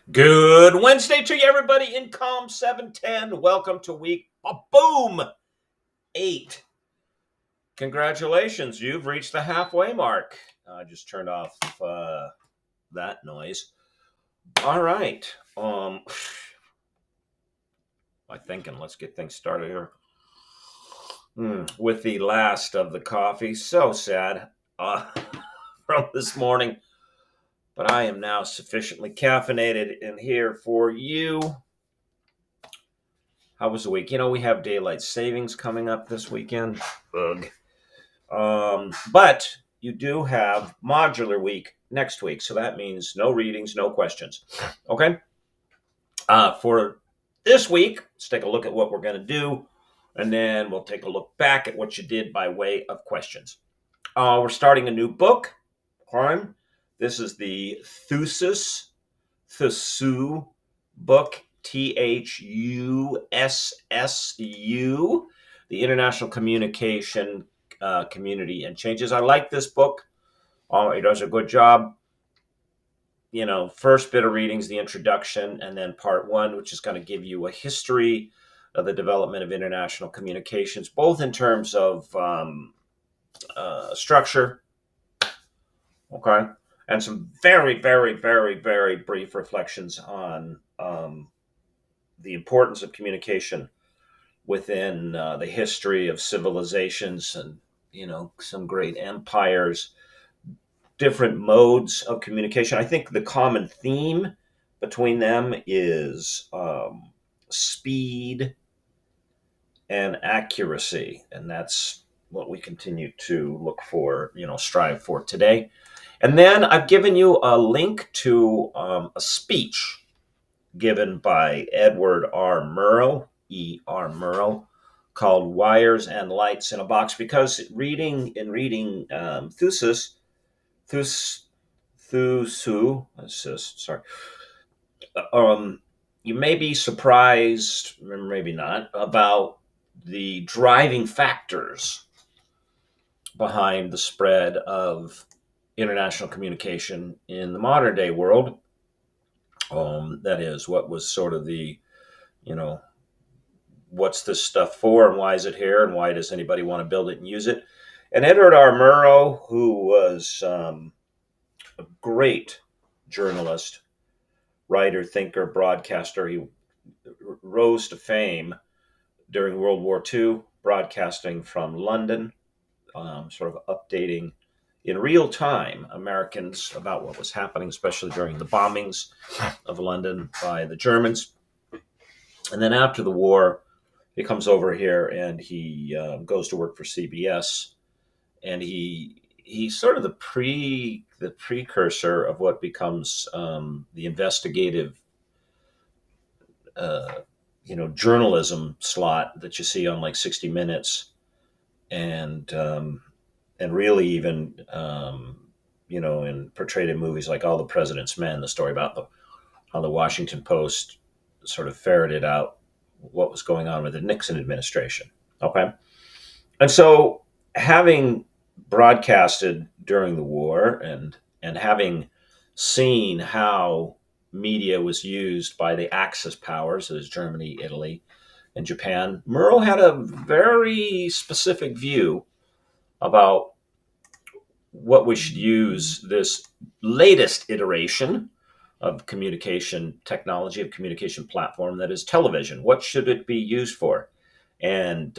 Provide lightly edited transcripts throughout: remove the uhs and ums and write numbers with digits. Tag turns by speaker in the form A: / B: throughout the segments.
A: Good Wednesday to you, everybody in Calm 710. Welcome to week boom 8. Congratulations, you've reached the halfway mark. I just turned off that noise. All right. I thinking. Let's get things started here. With the last of the coffee. So sad from this morning, but I am now sufficiently caffeinated and here for you. How was the week? We have daylight savings coming up this weekend. Ugh. But you do have modular week next week, so that means no readings, no questions. Okay. For this week, let's take a look at what we're going to do, and then we'll take a look back at what you did by way of questions. We're starting a new book. Okay. This is the Thusu book, THUSSU, the International Communication Community and Changes. I like this book. It does a good job. First bit of readings, the introduction, and then part one, which is going to give you a history of the development of international communications, both in terms of structure, okay, and some very, very, very, very brief reflections on the importance of communication within the history of civilizations and some great empires, different modes of communication. I think the common theme between them is speed and accuracy, and that's what we continue to look for, strive for today. And then I've given you a link to a speech given by Edward R. Murrow, E.R. Murrow, called "Wires and Lights in a Box," because reading Thusu, sorry, um, you may be surprised, maybe not, about the driving factors behind the spread of international communication in the modern day world. That is, what was sort of you know, what's this stuff for and why is it here and why does anybody want to build it and use it? And Edward R. Murrow, who was a great journalist, writer, thinker, broadcaster, he rose to fame during World War II, broadcasting from London, sort of updating in real time Americans about what was happening, especially during the bombings of London by the Germans. And then after the war, he comes over here and he goes to work for CBS, and he's sort of the precursor of what becomes the investigative, uh, journalism slot that you see on like 60 Minutes, and really even in portrayed in movies like All the President's Men, the story about how the Washington Post sort of ferreted out what was going on with the Nixon administration. Okay. And so, having broadcasted during the war and having seen how media was used by the Axis powers, as Germany, Italy, and Japan, Murrow had a very specific view about what we should use this latest iteration of communication technology, of communication platform, that is television. What should it be used for? And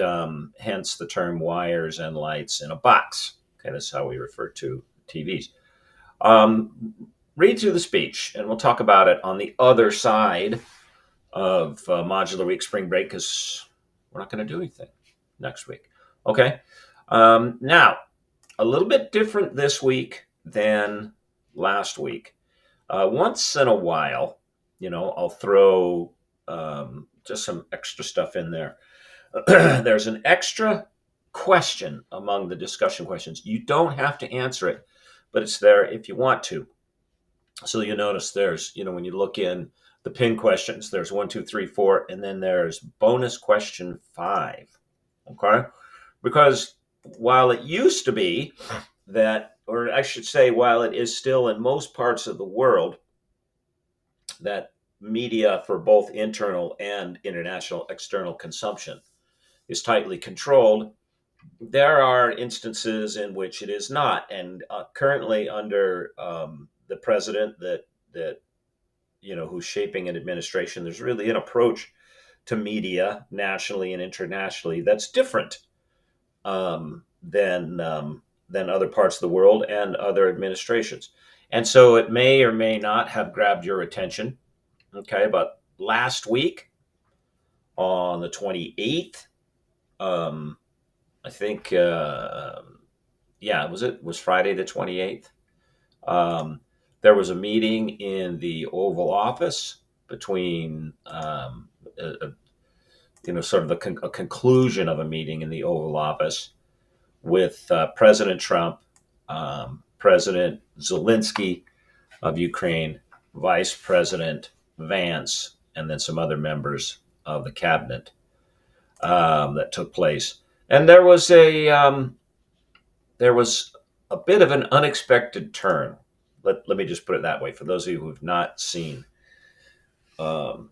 A: hence the term wires and lights in a box. Okay, that's how we refer to TVs. Um, Read through the speech, and we'll talk about it on the other side of Modular Week Spring Break, because we're not going to do anything next week. Okay? Now, a little bit different this week than last week. Once in a while, I'll throw just some extra stuff in there. There's an extra question among the discussion questions. You don't have to answer it, but it's there if you want to. So you notice there's, when you look in the pin questions, there's 1, 2, 3, 4, and then there's bonus question 5. Okay? Because while it used to be that, or I should say, while it is still in most parts of the world, that media for both internal and international external consumption is tightly controlled. There are instances in which it is not, and currently under the president that who's shaping an administration, there's really an approach to media nationally and internationally that's different than other parts of the world and other administrations. And so it may or may not have grabbed your attention. Okay, but last week on the 28th, I think, yeah, it was Friday the 28th. There was a meeting in the Oval Office between, sort of a conclusion of a meeting in the Oval Office with President Trump, President Zelensky of Ukraine, Vice President Vance, and then some other members of the cabinet that took place. And there was a bit of an unexpected turn. Let me just put it that way for those of you who have not seen um,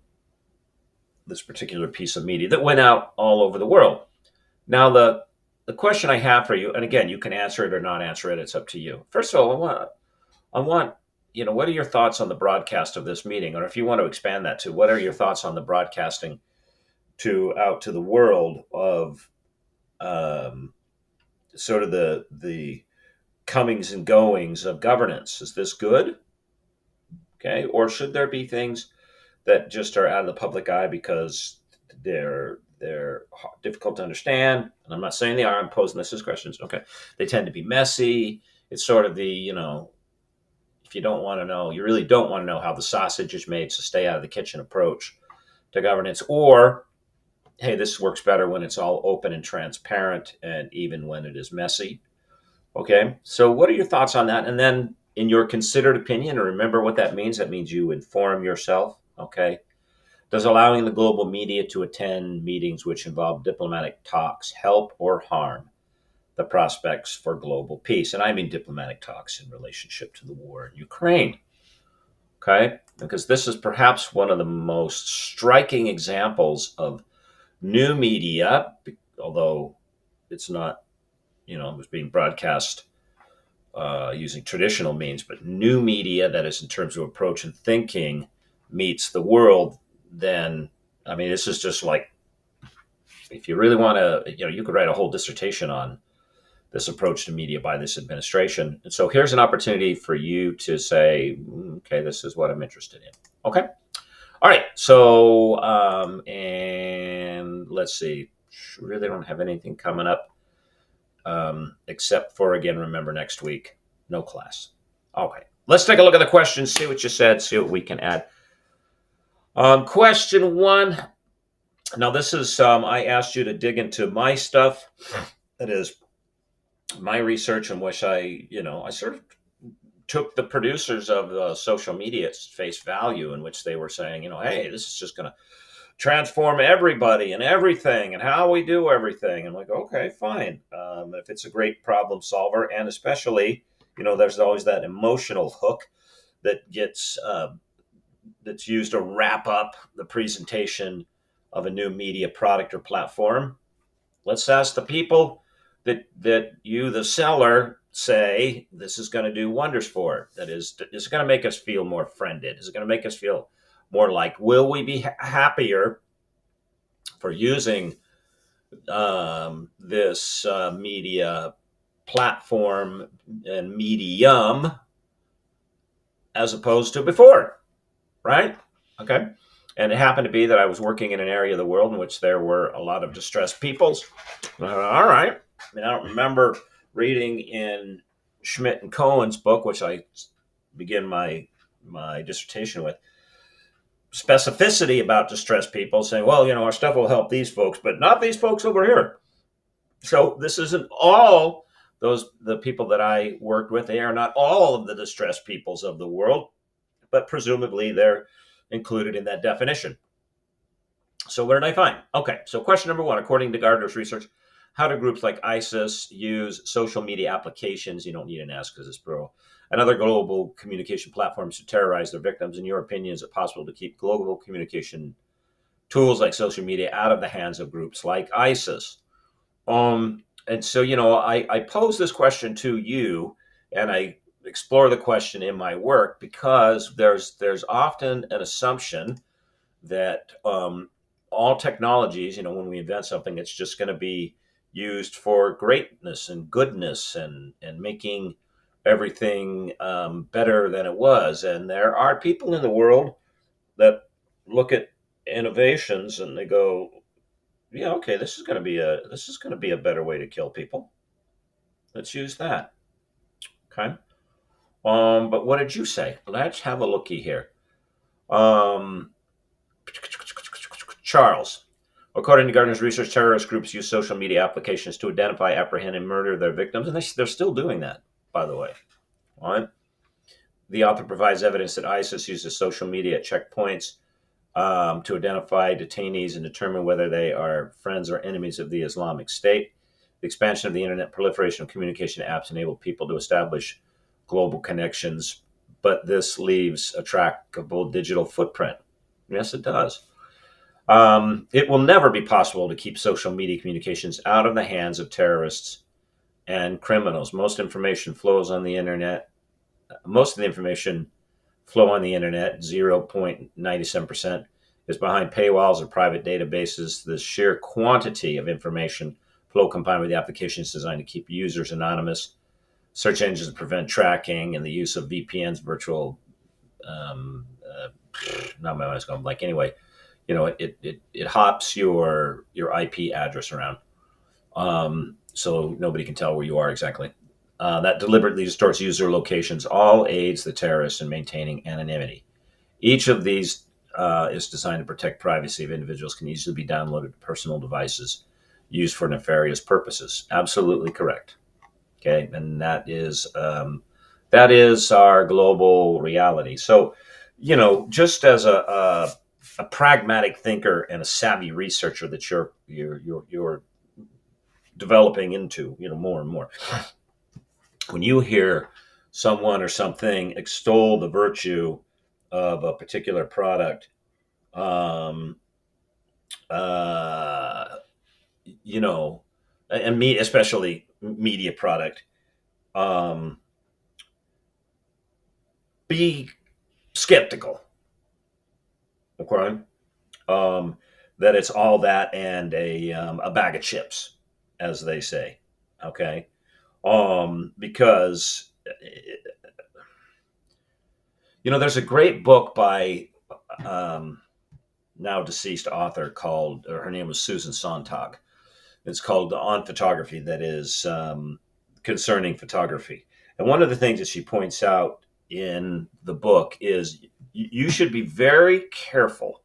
A: this particular piece of media that went out all over the world. Now, the question I have for you, and again, you can answer it or not answer it. It's up to you. First of all, I want what are your thoughts on the broadcast of this meeting, or if you want to expand that to, what are your thoughts on the broadcasting out to the world of sort of the comings and goings of governance? Is this good? Okay, or should there be things that just are out of the public eye because they're difficult to understand? And I'm not saying they are. I'm posing this as questions. Okay, they tend to be messy. It's sort of if you don't want to know, you really don't want to know how the sausage is made, so stay out of the kitchen approach to governance. Or, hey, this works better when it's all open and transparent, and even when it is messy. Okay, so what are your thoughts on that? And then, in your considered opinion, and remember what that means. That means you inform yourself. Okay, does allowing the global media to attend meetings which involve diplomatic talks help or harm the prospects for global peace? And I mean diplomatic talks in relationship to the war in Ukraine. Okay, because this is perhaps one of the most striking examples of new media, although it's not, it was being broadcast using traditional means, but new media that is in terms of approach and thinking meets the world. Then, I mean, this is just like, if you really want to, you could write a whole dissertation on this approach to media by this administration. And so here's an opportunity for you to say, okay, this is what I'm interested in. Okay. All right. So, and let's see, really don't have anything coming up except for, again, remember next week, no class. Okay. Let's take a look at the questions, see what you said, see what we can add. Question one. Now, this is, I asked you to dig into my stuff. That is my research, in which I sort of took the producers of social media at face value, in which they were saying, hey, this is just going to transform everybody and everything and how we do everything. And I'm like, okay, fine. If it's a great problem solver, and especially, there's always that emotional hook that gets that's used to wrap up the presentation of a new media product or platform. Let's ask the people that you, the seller, say this is going to do wonders for. That is it going to make us feel more friended? Is it going to make us feel more like? Will we be happier for using this media platform and medium as opposed to before? Right? Okay. And it happened to be that I was working in an area of the world in which there were a lot of distressed peoples. All right. I mean, I don't remember reading in Schmidt and Cohen's book, which I begin my dissertation with, specificity about distressed people, saying, well, our stuff will help these folks, but not these folks over here. So this isn't all the people that I worked with. They are not all of the distressed peoples of the world, but presumably they're included in that definition. So what did I find? Okay, so question number one, according to Gardner's research, how do groups like ISIS use social media applications? You don't need an S because it's plural. and other global communication platforms to terrorize their victims. In your opinion, is it possible to keep global communication tools like social media out of the hands of groups like ISIS? And so, I pose this question to you, and I explore the question in my work because there's often an assumption that all technologies, when we invent something, it's just going to be used for greatness and goodness and making everything better than it was. And there are people in the world that look at innovations and they go, yeah, okay, this is going to be a better way to kill people. Let's use that. Okay. But what did you say? Let's have a looky here. Um, Charles. According to Gardner's research, terrorist groups use social media applications to identify, apprehend, and murder their victims, and they're still doing that, by the way. All right. The author provides evidence that ISIS uses social media at checkpoints to identify detainees and determine whether they are friends or enemies of the Islamic State. The expansion of the internet, proliferation of communication apps enable people to establish global connections, but this leaves a trackable digital footprint. Yes, it does. It will never be possible to keep social media communications out of the hands of terrorists and criminals. Most of the information flow on the internet, 0.97%, is behind paywalls or private databases. The sheer quantity of information flow combined with the applications designed to keep users anonymous, search engines to prevent tracking, and the use of VPNs, virtual, um, uh, not my mind's going blank. Anyway, it hops your IP address around, so nobody can tell where you are exactly. That deliberately distorts user locations. All aids the terrorists in maintaining anonymity. Each of these is designed to protect privacy of individuals, can easily be downloaded to personal devices used for nefarious purposes. Absolutely correct. Okay, and that is our global reality. So, just as a pragmatic thinker and a savvy researcher that you're developing into, more and more, when you hear someone or something extol the virtue of a particular product, um, uh, you know, and me, especially media product, um, be skeptical. Okay, um, that it's all that and a bag of chips, as they say. Okay, because there's a great book by um, now deceased author called, her name was Susan Sontag. It's called On Photography, that is concerning photography. And one of the things that she points out in the book is you should be very careful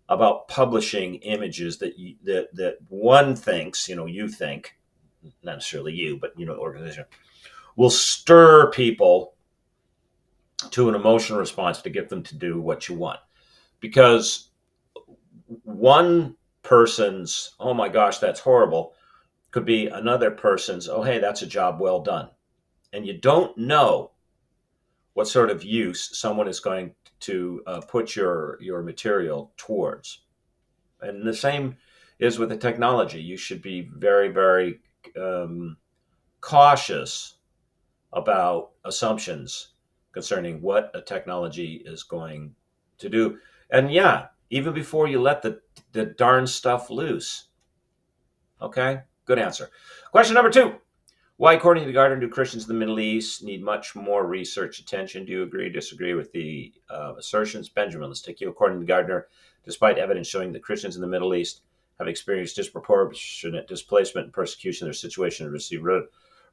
A: about publishing images that one thinks, you think, not necessarily you, but organization, will stir people to an emotional response to get them to do what you want. Because one person's, oh my gosh, that's horrible, could be another person's, oh, hey, that's a job well done. And you don't know what sort of use someone is going to put your material towards. And the same is with the technology. You should be very, very um, cautious about assumptions concerning what a technology is going to do. And yeah, even before you let the darn stuff loose. Okay, good answer. Question number 2. Why, according to Gardner, do Christians in the Middle East need much more research attention? Do you agree or disagree with the assertions? Benjamin, let's take you. According to Gardner, despite evidence showing that Christians in the Middle East have experienced disproportionate displacement and persecution, their situation has received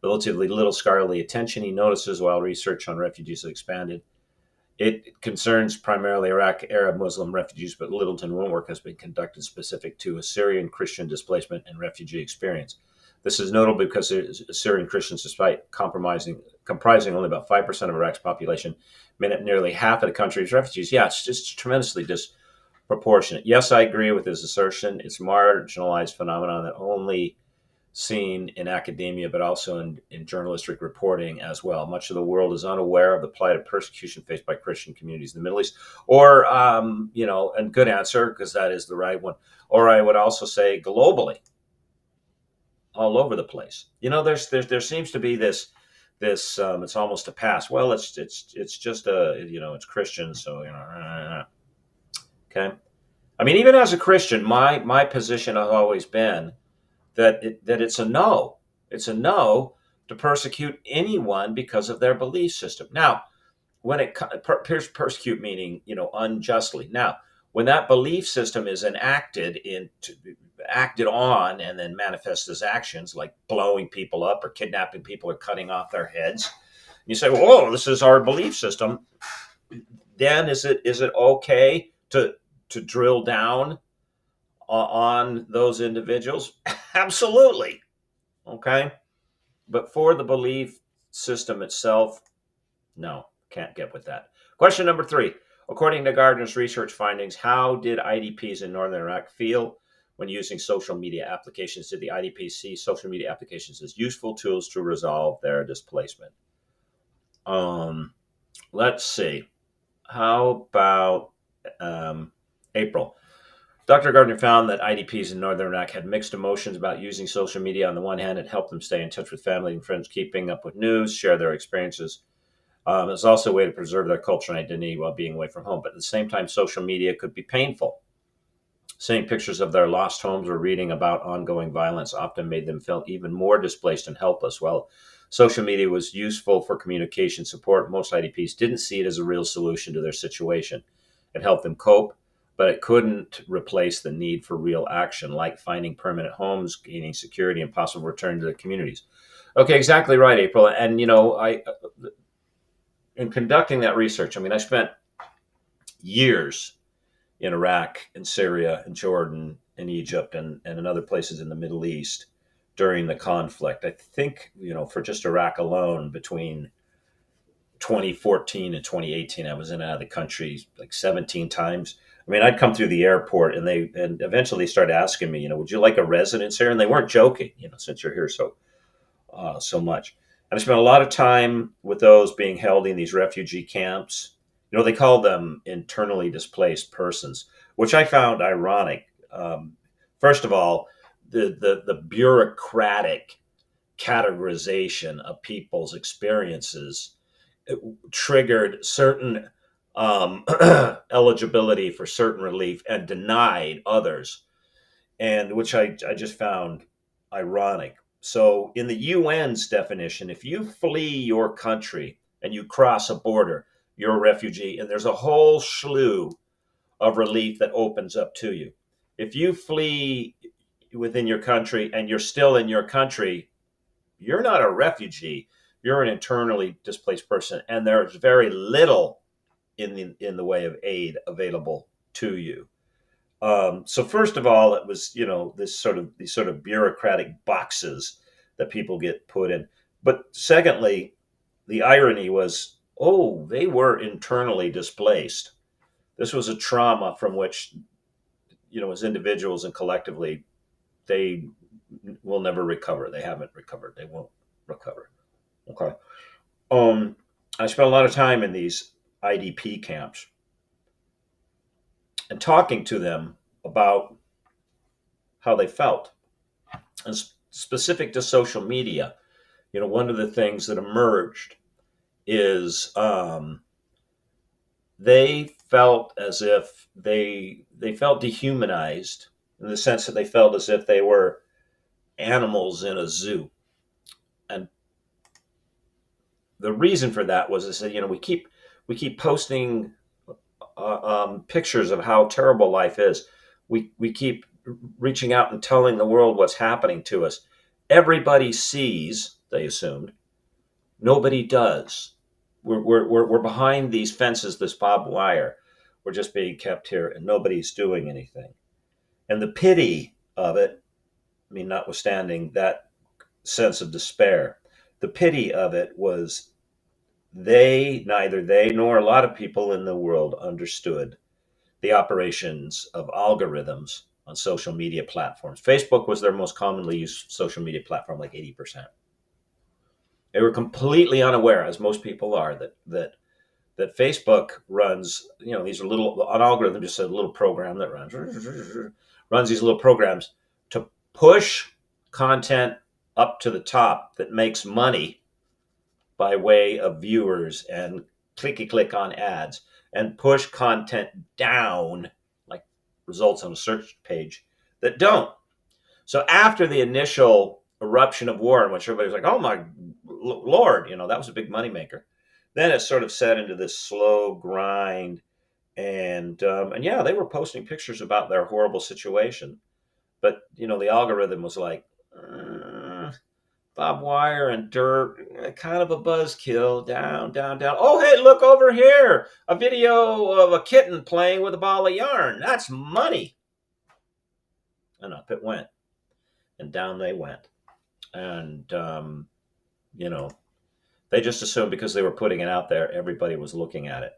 A: relatively little scholarly attention. He notices while research on refugees has expanded, it concerns primarily Iraq Arab Muslim refugees, but little to no work has been conducted specific to Assyrian Christian displacement and refugee experience. This is notable because Assyrian Christians, despite comprising only about 5% of Iraq's population, made up nearly half of the country's refugees. Yeah, it's just tremendously disproportionate. Yes, I agree with his assertion. It's a marginalized phenomenon that only seen in academia, but also in journalistic reporting as well. Much of the world is unaware of the plight of persecution faced by Christian communities in the Middle East. Or, and good answer, because that is the right one. Or I would also say globally, all over the place. There seems to be this it's almost a pass. Well, it's just it's Christian, so okay. I mean, even as a Christian, my position has always been that it's a no. It's a no to persecute anyone because of their belief system. Now, when it persecute meaning unjustly. Now, when that belief system is acted on and then manifests as actions like blowing people up or kidnapping people or cutting off their heads, you say, "Whoa, this is our belief system." Then is it okay to drill down on those individuals? Absolutely. Okay. But for the belief system itself, no, can't get with that. Question number 3. According to Gardner's research findings, how did IDPs in Northern Iraq feel when using social media applications? Did the IDPs see social media applications as useful tools to resolve their displacement? Um, let's see. How about April? Dr. Gardner found that IDPs in Northern Iraq had mixed emotions about using social media. On the one hand, it helped them stay in touch with family and friends, keeping up with news, share their experiences. It's also a way to preserve their culture and identity while being away from home. But at the same time, social media could be painful. Seeing pictures of their lost homes or reading about ongoing violence often made them feel even more displaced and helpless. While social media was useful for communication support, most IDPs didn't see it as a real solution to their situation. It helped them cope, but it couldn't replace the need for real action, like finding permanent homes, gaining security, and possible return to their communities. Okay, exactly right, April. And I in conducting that research, I mean, I spent years in Iraq, in Syria, in Jordan, in Egypt, and in other places in the Middle East during the conflict. I think, for just Iraq alone, between 2014 and 2018, I was in and out of the country like 17 times. I mean, I'd come through the airport and eventually started asking me, would you like a residence here? And they weren't joking, since you're here so much. And I spent a lot of time with those being held in these refugee camps. They call them internally displaced persons, which I found ironic. First of all, the bureaucratic categorization of people's experiences triggered certain eligibility for certain relief and denied others, and which I just found ironic. So, in the UN's definition, if you flee your country and you cross a border, you're a refugee, and there's a whole slew of relief that opens up to you. If you flee within your country and you're still in your country, you're not a refugee. You're an internally displaced person, and there's very little in the way of aid available to you. So first of all, it was these sort of bureaucratic boxes that people get put in. But secondly, the irony was, oh, they were internally displaced. This was a trauma from which, as individuals and collectively, they will never recover. They haven't recovered. They won't recover. Okay. Um, I spent a lot of time in these IDP camps and talking to them about how they felt. And specific to social media, one of the things that emerged is they felt as if they felt dehumanized in the sense that they felt as if they were animals in a zoo. And the reason for that was that we keep posting pictures of how terrible life is. We keep reaching out and telling the world what's happening to us. Everybody sees, they assumed. Nobody does. We're behind these fences, this barbed wire. We're just being kept here, and nobody's doing anything. And the pity of it, I mean, notwithstanding that sense of despair, the pity of it was neither they nor a lot of people in the world understood the operations of algorithms on social media platforms. Facebook was their most commonly used social media platform, like 80%. They were completely unaware, as most people are, that Facebook runs, these are little, an algorithm, just a little program that runs these little programs to push content up to the top that makes money by way of viewers and clicky click on ads, and push content down, like results on a search page, that don't. So after the initial eruption of war, in which everybody was like, "Oh my lord," that was a big moneymaker. Then it sort of set into this slow grind, and yeah, they were posting pictures about their horrible situation, but the algorithm was like, Bob Wire and dirt, kind of a buzzkill, down, down, down. Oh, hey, look over here, a video of a kitten playing with a ball of yarn. That's money. And up it went, and down they went, and you know, they just assumed because they were putting it out there, everybody was looking at it,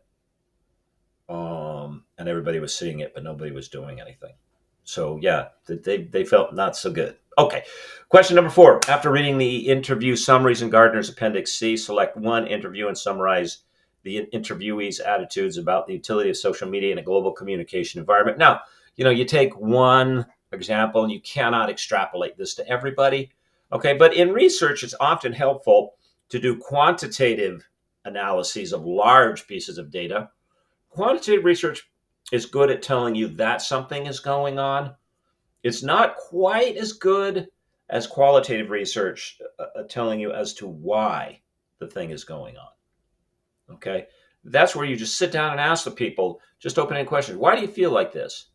A: and everybody was seeing it, but nobody was doing anything. So yeah, they felt not so good. Okay, question number 4. After reading the interview summaries in Gardner's Appendix C, select one interview and summarize the interviewee's attitudes about the utility of social media in a global communication environment. Now, you take one example and you cannot extrapolate this to everybody. Okay, but in research, it's often helpful to do quantitative analyses of large pieces of data. Quantitative research is good at telling you that something is going on. It's not quite as good as qualitative research telling you as to why the thing is going on. Okay. That's where you just sit down and ask the people just open-ended questions. Why do you feel like this?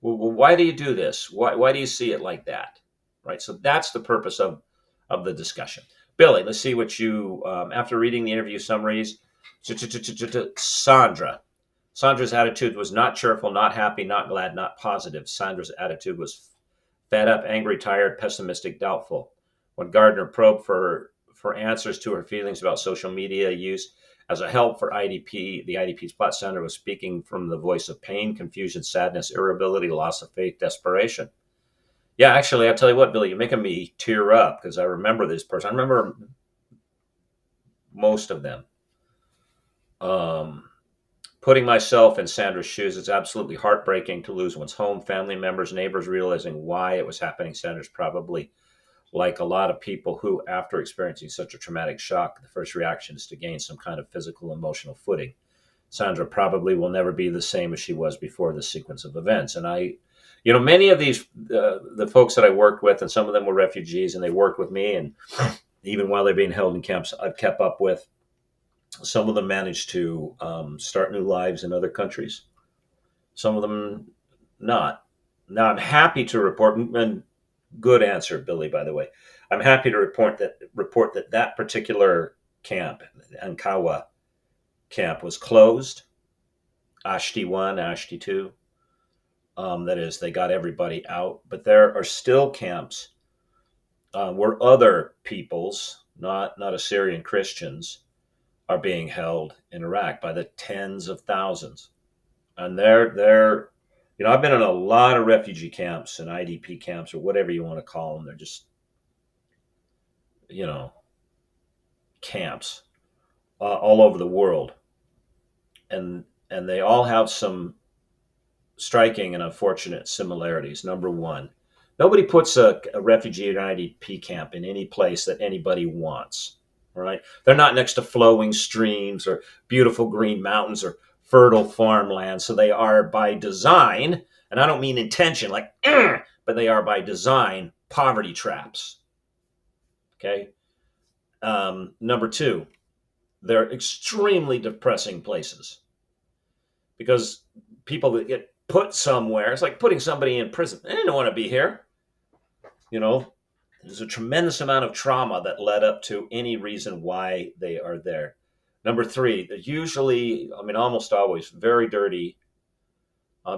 A: Well, why do you do this? Why do you see it like that? Right. So that's the purpose of the discussion. Billy, let's see what you, after reading the interview summaries, Sandra. Sandra's attitude was not cheerful, not happy, not glad, not positive. Sandra's attitude was fed up, angry, tired, pessimistic, doubtful. When Gardner probed for answers to her feelings about social media use as a help for IDP, the IDP's plot, Sandra was speaking from the voice of pain, confusion, sadness, irritability, loss of faith, desperation. Yeah, actually, I'll tell you what, Billy, you're making me tear up because I remember this person. I remember most of them. Putting myself in Sandra's shoes, it's absolutely heartbreaking to lose one's home, family members, neighbors, realizing why it was happening. Sandra's probably like a lot of people who, after experiencing such a traumatic shock, the first reaction is to gain some kind of physical, emotional footing. Sandra probably will never be the same as she was before this sequence of events. And many of these, the folks that I worked with, and some of them were refugees, and they worked with me, and even while they're being held in camps, I've kept up with. Some of them managed to start new lives in other countries. Some of them not. Now, I'm happy to report, and good answer, Billy, by the way. I'm happy to report that particular camp, Ankawa camp, was closed. Ashti 1, Ashti 2. That is, they got everybody out. But there are still camps where other peoples, not Assyrian Christians, are being held in Iraq by the tens of thousands. And they're I've been in a lot of refugee camps and IDP camps, or whatever you want to call them. They're just, you know, camps all over the world. And they all have some striking and unfortunate similarities. Number one, nobody puts a refugee or an IDP camp in any place that anybody wants. Right? They're not next to flowing streams or beautiful green mountains or fertile farmland. So they are by design, and I don't mean intention, like, but they are by design poverty traps. Okay. Number two, they're extremely depressing places because people that get put somewhere, it's like putting somebody in prison. They didn't want to be here. You know, there's a tremendous amount of trauma that led up to any reason why they are there. Number three, they're usually, I mean, almost always very dirty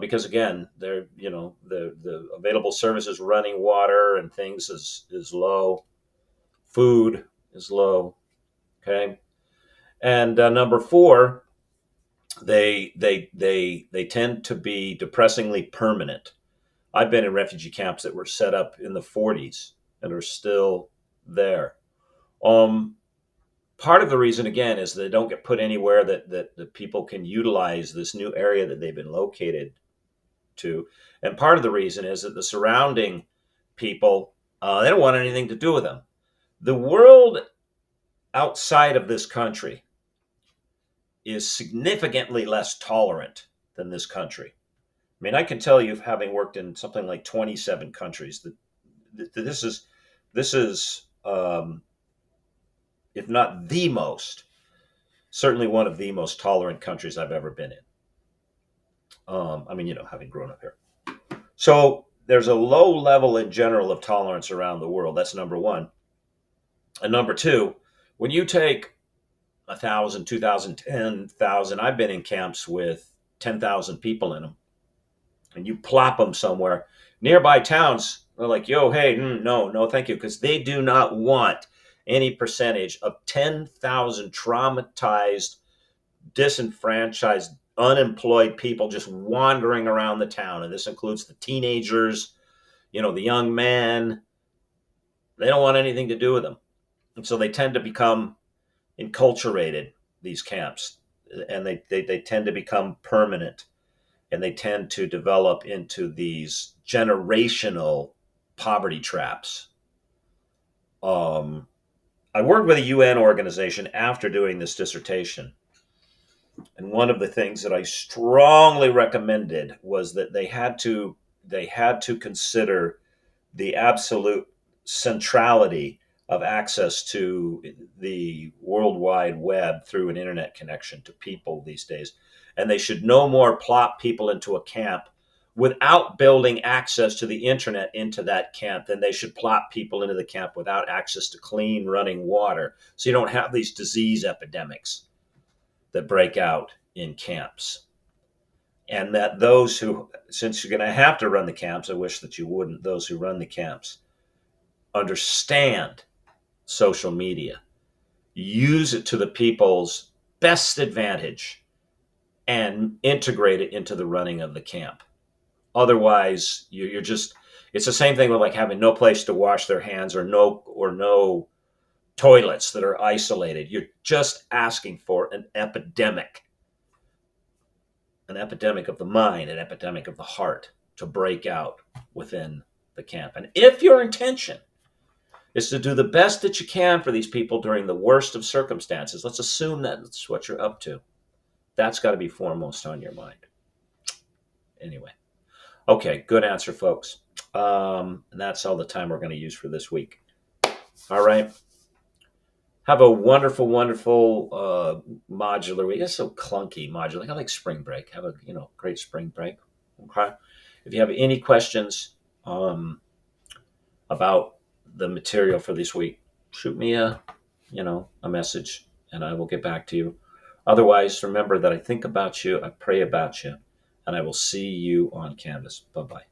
A: because again, they're, the available services, running water and things is low. Food is low. Okay. And number four, they tend to be depressingly permanent. I've been in refugee camps that were set up in the 40s and are still there. Um, Part of the reason, again, is they don't get put anywhere that people can utilize this new area that they've been located to. And part of the reason is that the surrounding people, they don't want anything to do with them. The world outside of this country is significantly less tolerant than this country. I mean, I can tell you, having worked in something like 27 countries, that this is, if not the most, certainly one of the most tolerant countries I've ever been in. I mean, having grown up here. So there's a low level in general of tolerance around the world. That's number one. And number two, when you take 1,000, 2,000, 10,000, I've been in camps with 10,000 people in them, and you plop them somewhere, nearby towns are like, yo, hey, no, no, thank you, because they do not want any percentage of 10,000 traumatized, disenfranchised, unemployed people just wandering around the town. And this includes the teenagers, the young men. They don't want anything to do with them. And so they tend to become enculturated, these camps, and they tend to become permanent, and they tend to develop into these generational poverty traps. Um, I worked with a UN organization after doing this dissertation, and one of the things that I strongly recommended was that they had to consider the absolute centrality of access to the World Wide Web through an internet connection to people these days. And they should no more plop people into a camp without building access to the internet into that camp than they should plop people into the camp without access to clean running water. So you don't have these disease epidemics that break out in camps. And that those who, since you're going to have to run the camps, I wish that you wouldn't, those who run the camps understand social media, use it to the people's best advantage, and integrate it into the running of the camp. Otherwise, you're just, it's the same thing with like having no place to wash their hands, or no toilets that are isolated. You're just asking for an epidemic of the mind, an epidemic of the heart to break out within the camp. And if your intention is to do the best that you can for these people during the worst of circumstances, let's assume that that's what you're up to. That's got to be foremost on your mind. Anyway, okay, good answer, folks. And that's all the time we're going to use for this week. All right. Have a wonderful, wonderful modular week. It's so clunky, modular. I like spring break. Have a great spring break. Okay. If you have any questions about the material for this week, shoot me a message, and I will get back to you. Otherwise, remember that I think about you, I pray about you, and I will see you on Canvas. Bye bye.